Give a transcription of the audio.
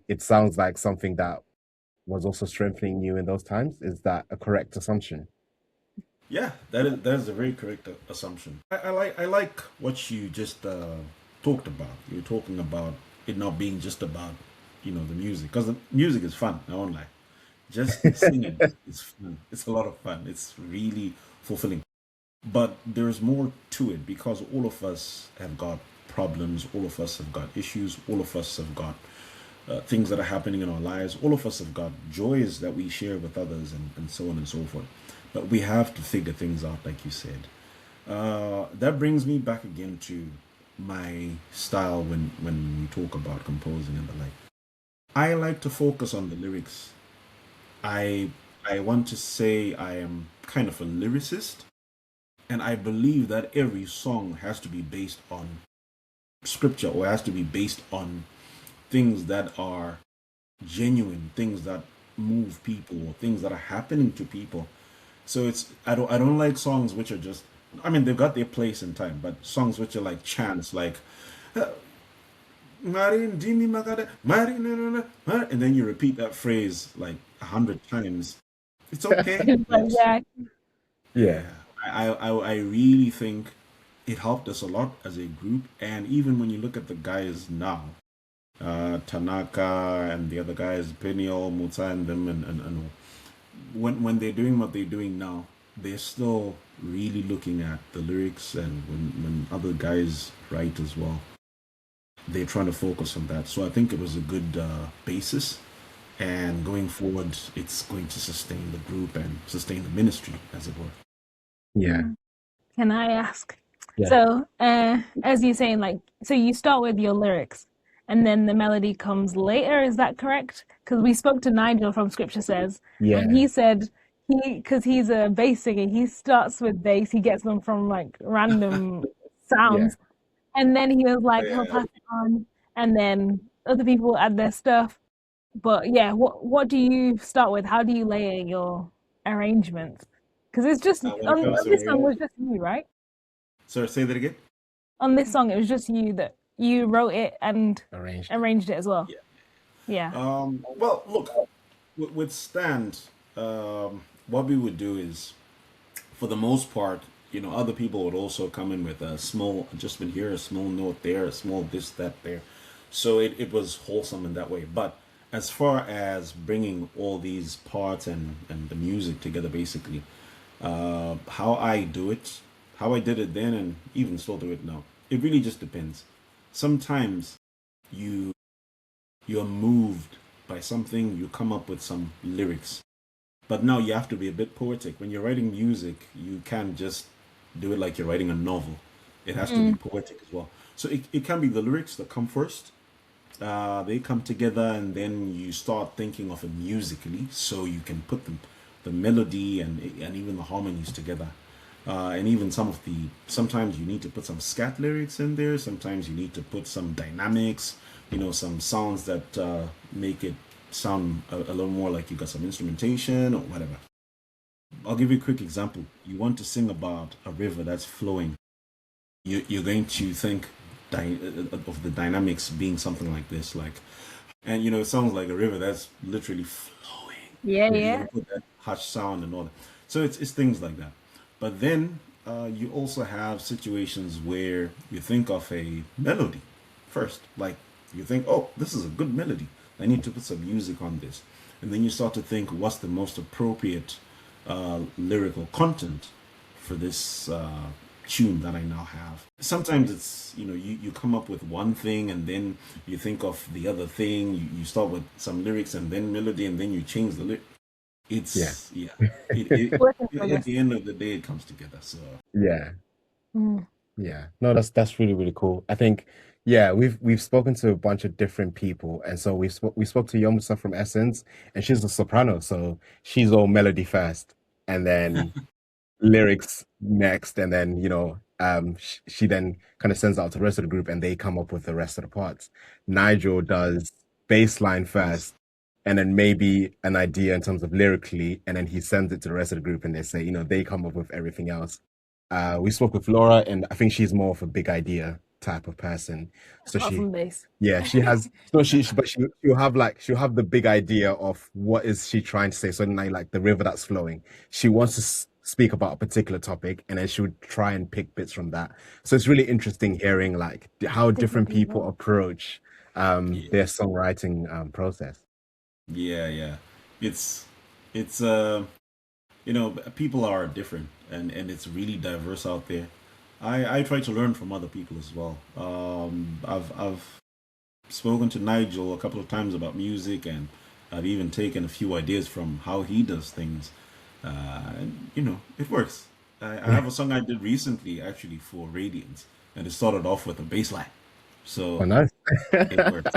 It sounds like something that was also strengthening you in those times. Is that a correct assumption? Yeah, that is a very correct assumption. I like what you just talked about. You're talking about it not being just about the music, because the music is fun. I won't lie. Just singing is fun. It's a lot of fun. It's really fulfilling. But there's more to it, because all of us have got problems. All of us have got issues. All of us have got things that are happening in our lives. All of us have got joys that we share with others, and so on and so forth. But we have to figure things out, like you said. That brings me back again to my style when we talk about composing and the like. I like to focus on the lyrics. I I want to say I am kind of a lyricist, and I believe that every song has to be based on scripture, or has to be based on things that are genuine, things that move people, or things that are happening to people. So I don't like songs which are just, I mean, they've got their place in time, but songs which are like chants, like "Uh, Marin Dimi Magada Marin na, na, na, and then you repeat that phrase like 100 times. It's okay. It's like, It's yeah, Yeah. Yeah, I really think it helped us a lot as a group, and even when you look at the guys now, Tanaka and the other guys, Peniel, Muza, and them, and when they're doing what they're doing now, they're still really looking at the lyrics, and when other guys write as well, they're trying to focus on that. So I think it was a good basis, and going forward, it's going to sustain the group and sustain the ministry, as it were. Yeah. mm. Can I ask? Yeah. So, as you're saying, like, so you start with your lyrics and then the melody comes later, is that correct? Because we spoke to Nigel from Scripture Says, and Yeah. he said because he's a bass singer, he starts with bass, he gets them from like random Yeah. sounds, and then he was like, he'll Yeah. pass it on, and then other people add their stuff. But yeah, what do you start with? How do you layer your arrangements? Because it's just When it comes on to this song was arrangement, just you, right? sorry, say that again. On this song, it was just you that you wrote it and Arranged it. arranged it as well. Yeah. Yeah. Well, look, with Stand, what we would do is, for the most part, other people would also come in with a small adjustment here, a small note there, a small this, that, there. So it was wholesome in that way. But as far as bringing all these parts and the music together, basically, how I do it, how I did it then, and even still do it now, it really just depends. Sometimes you you're moved by something, you come up with some lyrics. But now you have to be a bit poetic. When you're writing music, you can't just do it like you're writing a novel. It has to be Mm, poetic as well. So it can be the lyrics that come first. They come together, and then you start thinking of it musically, so you can put the melody and even the harmonies together. And even sometimes you need to put some scat lyrics in there. Sometimes you need to put some dynamics, some sounds that make it sound a little more like you got some instrumentation or whatever. I'll give you a quick example. You want to sing about a river that's flowing. You're going to think of the dynamics being something like this, like, and it sounds like a river that's literally flowing. yeah, You're yeah. gonna put that hush sound and all that. So it's things like that. But then you also have situations where you think of a melody first. Like, you think, oh, this is a good melody. I need to put some music on this. And then you start to think, what's the most appropriate lyrical content for this tune that I now have. Sometimes it's, you come up with one thing, and then you think of the other thing. You start with some lyrics and then melody, and then you change the lyric. Yeah. It's, yeah. It, Work in at progress. the end of the day, it comes together. So, Yeah. Mm, Yeah. No, that's really, really cool. I think, yeah, we've spoken to a bunch of different people. And so we spoke to Yomusa from Essence, and she's a soprano, so she's all melody first and then lyrics next, and then, she then kind of sends out to the rest of the group and they come up with the rest of the parts. Nigel does bass line yes. first, and then maybe an idea in terms of lyrically, and then he sends it to the rest of the group and they say, they come up with everything else. We spoke with Laura, and I think she's more of a big idea type of person. So Apart she, from bass. yeah, she has. So but she'll have like she'll have the big idea of what is she trying to say. So now, like the river that's flowing, she wants to speak about a particular topic, and then she would try and pick bits from that. So it's really interesting hearing like how Different different people people. approach Yeah, their songwriting process. yeah, yeah. It's it's people are different, and it's really diverse out there. I try to learn from other people as well. I've spoken to Nigel a couple of times about music, and I've even taken a few ideas from how he does things. And it works. I Yeah. have a song I did recently actually for Radiance, and it started off with a bass line, Oh, so nice. it works.